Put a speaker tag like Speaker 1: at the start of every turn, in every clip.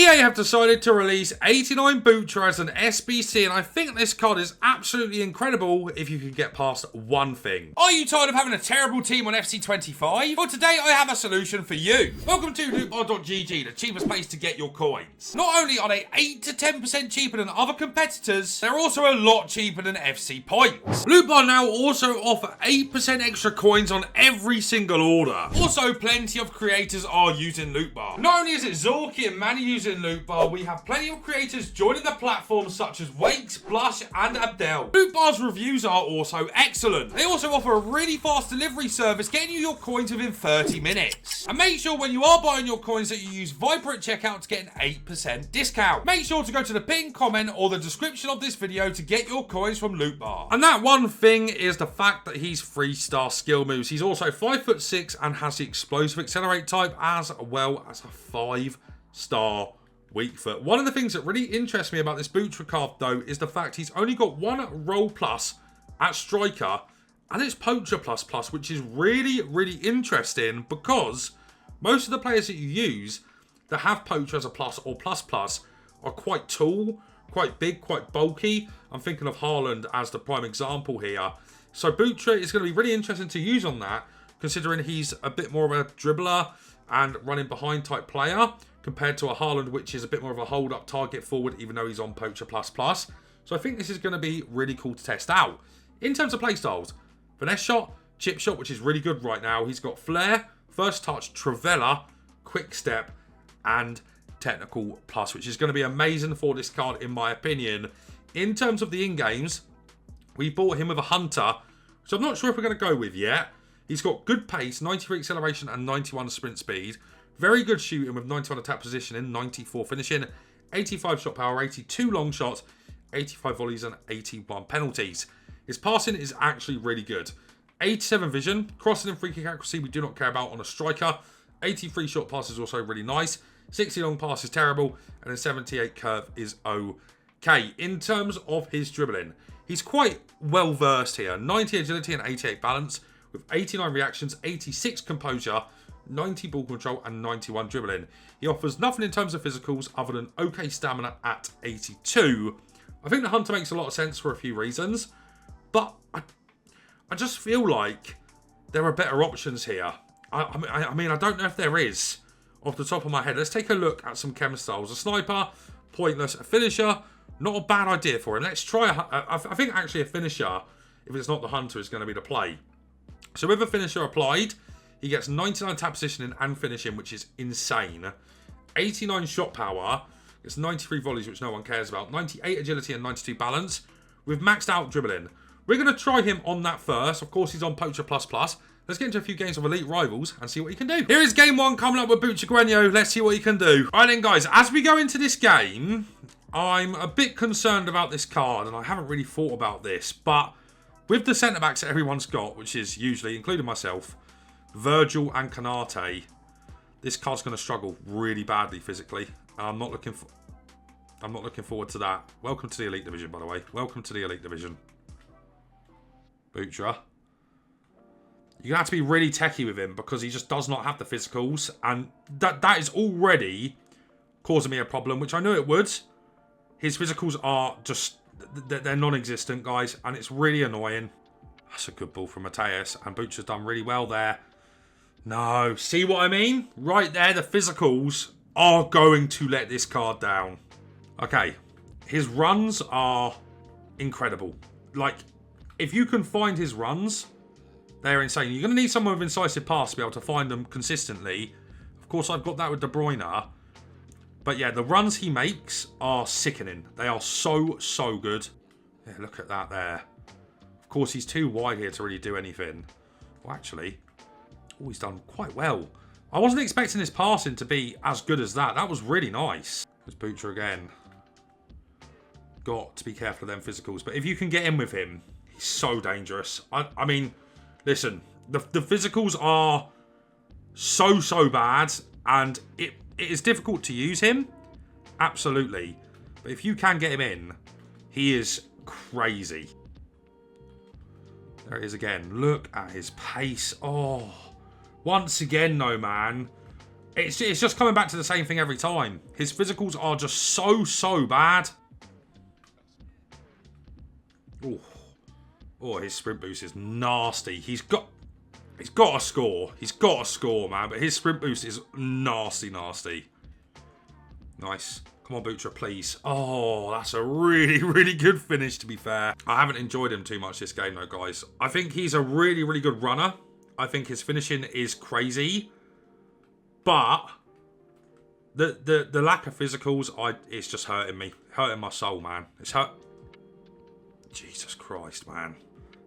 Speaker 1: EA have decided to release 89 Butra as an SBC, and I think this card is absolutely incredible if you can get past one thing. Are you tired of having a terrible team on FC25? Well, today I have a solution for you. Welcome to lootbar.gg, the cheapest place to get your coins. Not only are they 8 to 10% cheaper than other competitors, they're also a lot cheaper than FC points. Lootbar now also offer 8% extra coins on every single order. Also, plenty of creators are using Lootbar. Not only is it Zorky and Manny using Lootbar, we have plenty of creators joining the platform such as Wakes, Blush and Abdel. Lootbar's reviews are also excellent. They also offer a really fast delivery service, getting you your coins within 30 minutes. And make sure when you are buying your coins that you use Viper at checkout to get an 8% discount. Make sure to go to the pinned comment or the description of this video to get your coins from Lootbar. And that one thing is the fact that he's 3-star skill moves. He's also 5'6" and has the explosive accelerate type as well as a 5-star weak foot. One of the things that really interests me about this Butra card though is the fact he's only got one roll plus at striker and it's poacher plus, which is really interesting because most of the players that you use that have poacher as a plus or plus are quite tall, quite big, quite bulky. I'm thinking of Haaland as the prime example here. So Butra is going to be really interesting to use on that, considering he's a bit more of a dribbler and running behind type player compared to a Haaland, which is a bit more of a hold-up target forward, even though he's on Poacher++. So I think this is going to be really cool to test out. In terms of playstyles, finesse shot, chip shot, which is really good right now. He's got flair, first touch, Travella, quick step, and technical plus, which is going to be amazing for this card, in my opinion. In terms of the in-games, we bought him with a Hunter, which I'm not sure if we're going to go with yet. He's got good pace, 93 acceleration and 91 sprint speed. Very good shooting with 91 attack positioning, 94 finishing, 85 shot power, 82 long shots, 85 volleys and 81 penalties. His passing is actually really good. 87 vision, crossing and free kick accuracy we do not care about on a striker. 83 short pass is also really nice. 60 long pass is terrible, and then 78 curve is okay. In terms of his dribbling, he's quite well versed here. 90 agility and 88 balance with 89 reactions, 86 composure, 90 ball control and 91 dribbling. He offers nothing in terms of physicals other than okay stamina at 82. I think the Hunter makes a lot of sense for a few reasons, but I just feel like there are better options here. I mean, I don't know if there is off the top of my head. Let's take a look at some chem styles. A sniper, pointless. A finisher, not a bad idea for him. Let's try I think actually a finisher, if it's not the Hunter, is going to be the play. So with a finisher applied, he gets 99 tap positioning and finishing, which is insane. 89 shot power. It's 93 volleys, which no one cares about. 98 agility and 92 balance. With maxed out dribbling. We're going to try him on that first. Of course, he's on Poacher++. Let's get into a few games of Elite Rivals and see what he can do. Here is game one coming up with Butragueno. Let's see what he can do. All right then, guys. As we go into this game, I'm a bit concerned about this card, and I haven't really thought about this. But with the centre-backs that everyone's got, which is usually, including myself, Virgil and Canate, this card's going to struggle really badly physically. I'm not looking forward to that. Welcome to the Elite Division, by the way. Welcome to the Elite Division. Butra. You're going to have to be really techie with him because he just does not have the physicals. And that is already causing me a problem, which I knew it would. His physicals are just, they're non-existent, guys. And it's really annoying. That's a good ball from Mateus. And Butra's done really well there. No, see what I mean? Right there, the physicals are going to let this card down. Okay, his runs are incredible. Like, if you can find his runs, they're insane. You're going to need someone with incisive pass to be able to find them consistently. Of course, I've got that with De Bruyne. But yeah, the runs he makes are sickening. They are so good. Yeah, look at that there. Of course, he's too wide here to really do anything. Well, actually, oh, he's done quite well. I wasn't expecting his passing to be as good as that. That was really nice. There's Butra again. Got to be careful of them physicals. But if you can get in with him, he's so dangerous. I mean, listen, the physicals are so bad. And it is difficult to use him. Absolutely. But if you can get him in, he is crazy. There it is again. Look at his pace. Oh, once again, no man. It's just coming back to the same thing every time. His physicals are just so bad. Oh, oh, his sprint boost is nasty. He's got to score. He's got to score, man. But his sprint boost is nasty. Nice. Come on, Butra, please. Oh, that's a really good finish, to be fair. I haven't enjoyed him too much this game, though, guys. I think he's a really good runner. I think his finishing is crazy. But the lack of physicals, it's just hurting me. Hurting my soul, man. It's hurt. Jesus Christ, man.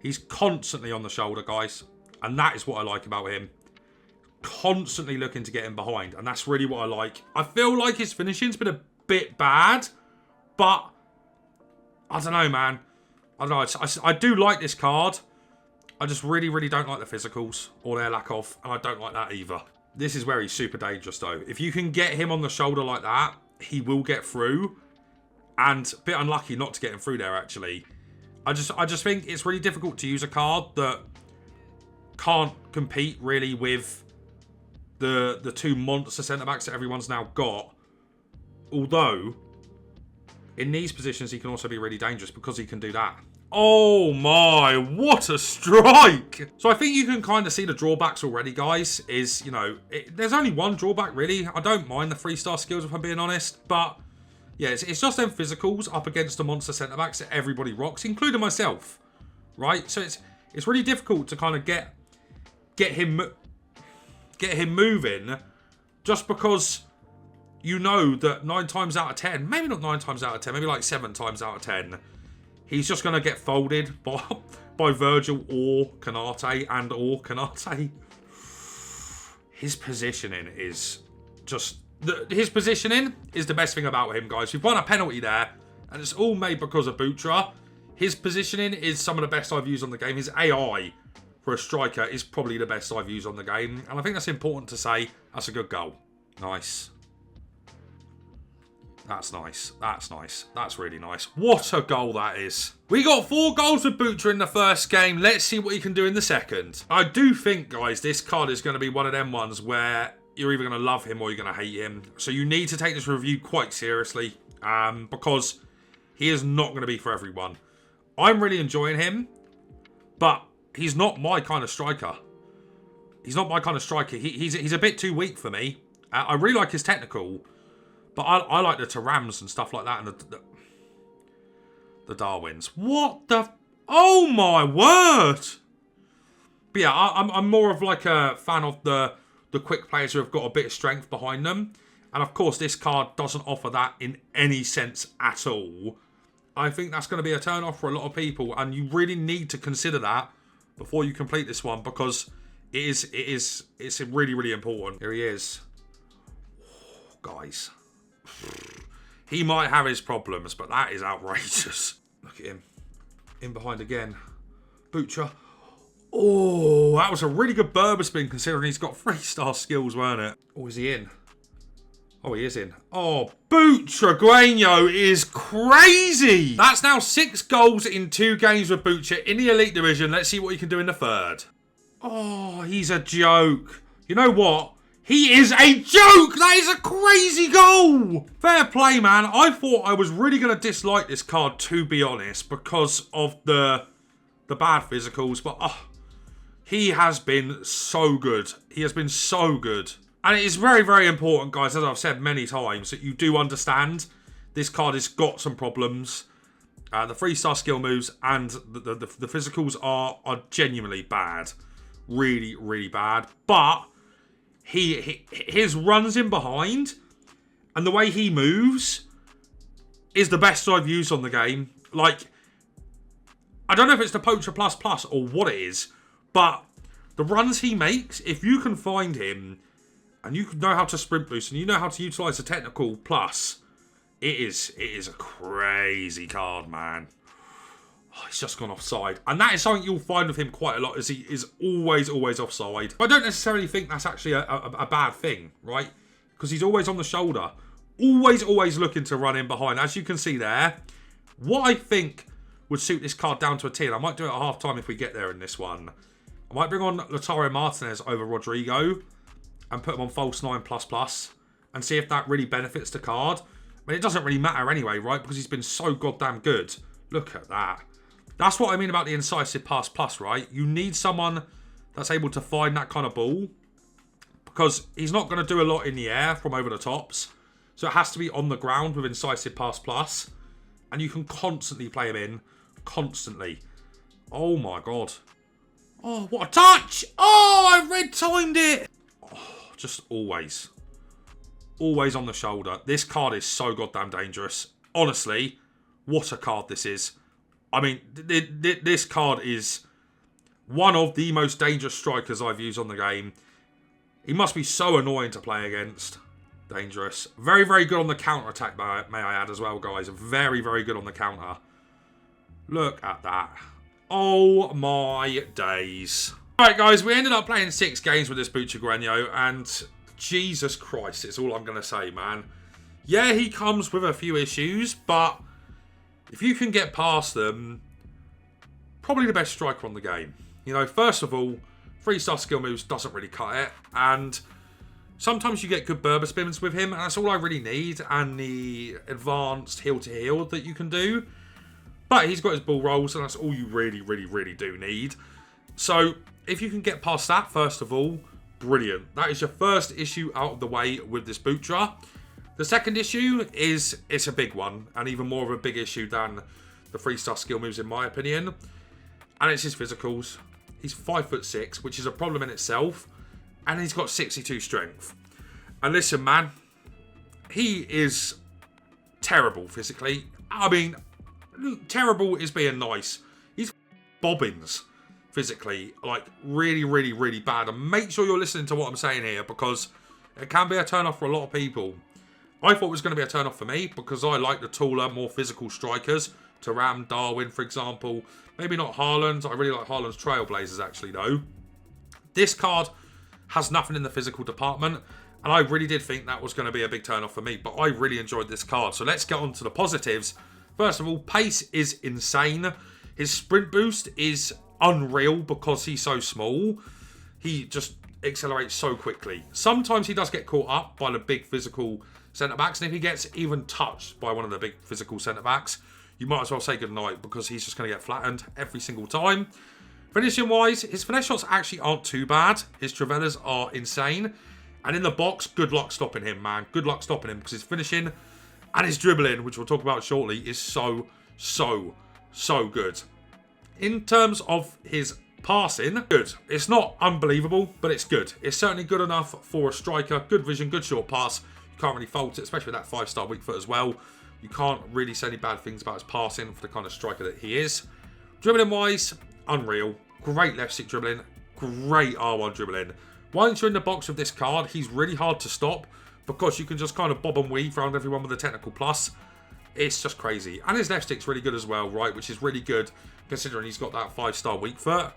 Speaker 1: He's constantly on the shoulder, guys. And that is what I like about him. Constantly looking to get him behind. And that's really what I like. I feel like his finishing's been a bit bad. But I don't know, man. I don't know. I do like this card. I just really don't like the physicals. Or their lack of. And I don't like that either. This is where he's super dangerous, though. If you can get him on the shoulder like that, he will get through. And a bit unlucky not to get him through there, actually. I just think it's really difficult to use a card that can't compete really with the two monster centre-backs that everyone's now got. Although, in these positions, he can also be really dangerous because he can do that. Oh my, what a strike! So I think you can kind of see the drawbacks already, guys. Is, you know, there's only one drawback, really. I don't mind the 3-star skills, if I'm being honest. But, yeah, it's just them physicals up against the monster centre-backs that everybody rocks, including myself. Right? So it's really difficult to kind of get him moving just because you know that 9 times out of 10, maybe not 9 times out of 10, maybe like 7 times out of 10, he's just going to get folded by Virgil or Canate. His positioning is just... His positioning is the best thing about him, guys. We've won a penalty there, and it's all made because of Butra. His positioning is some of the best I've used on the game. His AI for a striker is probably the best I've used on the game. And I think that's important to say. That's a good goal. Nice. That's nice. That's nice. That's really nice. What a goal that is. We got 4 goals with Butra in the first game. Let's see what he can do in the second. I do think, guys, this card is going to be one of them ones where you're either going to love him or you're going to hate him. So you need to take this review quite seriously because he is not going to be for everyone. I'm really enjoying him, but he's not my kind of striker. He's not my kind of striker. He's a bit too weak for me. I really like his technical, but I like the Tarams and stuff like that and the Darwins. What the... Oh my word! But yeah, I'm more of like a fan of the quick players who have got a bit of strength behind them. And of course, this card doesn't offer that in any sense at all. I think that's going to be a turn off for a lot of people. And you really need to consider that before you complete this one. Because it's really important. Here he is. Oh, guys. He might have his problems, but that is outrageous. Look at him. In behind again. Butra. Oh, that was a really good Berber spin considering he's got 3-star skills, weren't it? Oh, is he in? Oh, he is in. Oh, Butragueno is crazy. That's now 6 goals in 2 games with Butra in the Elite Division. Let's see what he can do in the third. Oh, he's a joke. You know what? He is a joke. That is a crazy goal. Fair play, man. I thought I was really going to dislike this card, to be honest, because of the bad physicals. But he has been so good. He has been so good. And it is very important, guys, as I've said many times, that you do understand this card has got some problems. The 3-star skill moves and the physicals are genuinely bad. Really bad. But his runs in behind and the way he moves is the best I've used on the game. Like, I don't know if it's the Poacher Plus or what it is, but the runs he makes, if you can find him and you know how to sprint boost and you know how to utilise the technical plus, it is a crazy card, man. Oh, he's just gone offside. And that is something you'll find with him quite a lot, is he is always offside. I don't necessarily think that's actually a bad thing, right? Because he's always on the shoulder. Always looking to run in behind. As you can see there, what I think would suit this card down to a T, and I might do it at half time if we get there in this one. I might bring on Lautaro Martinez over Rodrigo. and put him on false 9++ and see if that really benefits the card. I mean, it doesn't really matter anyway, right? Because he's been so goddamn good. Look at that. That's what I mean about the incisive pass+, right? You need someone that's able to find that kind of ball, because he's not going to do a lot in the air from over the tops. So it has to be on the ground with incisive pass+. And you can constantly play him in. Constantly. Oh my god. Oh, what a touch! Oh, I red-timed it! Oh, just always. Always on the shoulder. This card is so goddamn dangerous. Honestly, what a card this is. I mean, this card is one of the most dangerous strikers I've used on the game. He must be so annoying to play against. Dangerous. Very, very good on the counter-attack, may I add as well, guys. Very, very good on the counter. Look at that. Oh, my days. Alright, guys, we ended up playing 6 games with this Butragueno, and Jesus Christ, it's all I'm going to say, man. Yeah, he comes with a few issues, but if you can get past them, probably the best striker on the game. You know, first of all, 3-star skill moves doesn't really cut it, and sometimes you get good Berber spins with him, and that's all I really need, and the advanced heel-to-heel that you can do. But he's got his ball rolls, and that's all you really, really, really do need. So, if you can get past that, first of all, brilliant. That is your first issue out of the way with this Butra. The second issue is, it's a big one, and even more of a big issue than the 3-star skill moves, in my opinion. And it's his physicals. He's 5'6", which is a problem in itself. And he's got 62 strength. And listen, man, he is terrible physically. I mean, terrible is being nice. He's bobbins physically. Like, really, really, really bad. And make sure you're listening to what I'm saying here, because it can be a turn-off for a lot of people. I thought it was going to be a turn-off for me, because I like the taller, more physical strikers. Thuram, Darwin, for example. Maybe not Haaland. I really like Haaland's Trailblazers, actually, though. This card has nothing in the physical department, and I really did think that was going to be a big turn-off for me, but I really enjoyed this card. So let's get on to the positives. First of all, pace is insane. His sprint boost is unreal because he's so small. He just accelerates so quickly. Sometimes he does get caught up by the big physical centre-backs, and if he gets even touched by one of the big physical centre-backs, you might as well say goodnight, because he's just going to get flattened every single time. Finishing-wise, his finesse shots actually aren't too bad. His Travellas are insane. And in the box, good luck stopping him, man. Good luck stopping him, because his finishing and his dribbling, which we'll talk about shortly, is so, so, so good. In terms of his passing, good. It's not unbelievable, but it's good. It's certainly good enough for a striker. Good vision, good short pass. You can't really fault it, especially with that 5-star weak foot as well. You can't really say any bad things about his passing for the kind of striker that he is. Dribbling-wise, unreal. Great left stick dribbling. Great R1 dribbling. Once you're in the box with this card, he's really hard to stop, because you can just kind of bob and weave around everyone with a technical plus. It's just crazy. And his left stick's really good as well, right? Which is really good, considering he's got that 5-star weak foot.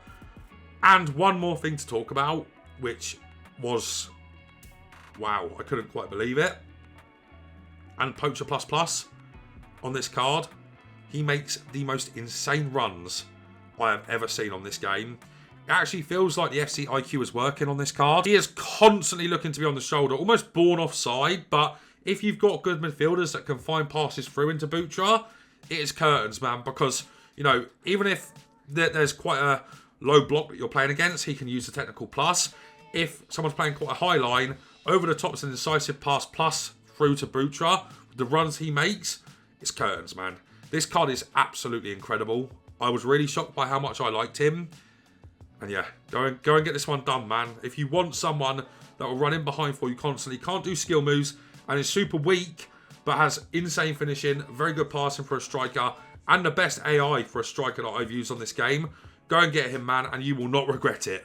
Speaker 1: And one more thing to talk about, which was, wow, I couldn't quite believe it. And Poacher++ on this card, he makes the most insane runs I have ever seen on this game. It actually feels like the FC IQ is working on this card. He is constantly looking to be on the shoulder, almost born offside, but if you've got good midfielders that can find passes through into Butra, it is curtains, man, because, you know, even if there's quite a low block that you're playing against, he can use the technical plus. If someone's playing quite a high line, over the top's an incisive pass plus through to Butra, the runs he makes, it's curtains, man. This card is absolutely incredible. I was really shocked by how much I liked him. And yeah, go and get this one done, man. If you want someone that will run in behind for you constantly, can't do skill moves, and is super weak, but has insane finishing, very good passing for a striker, and the best AI for a striker that I've used on this game, go and get him, man, and you will not regret it.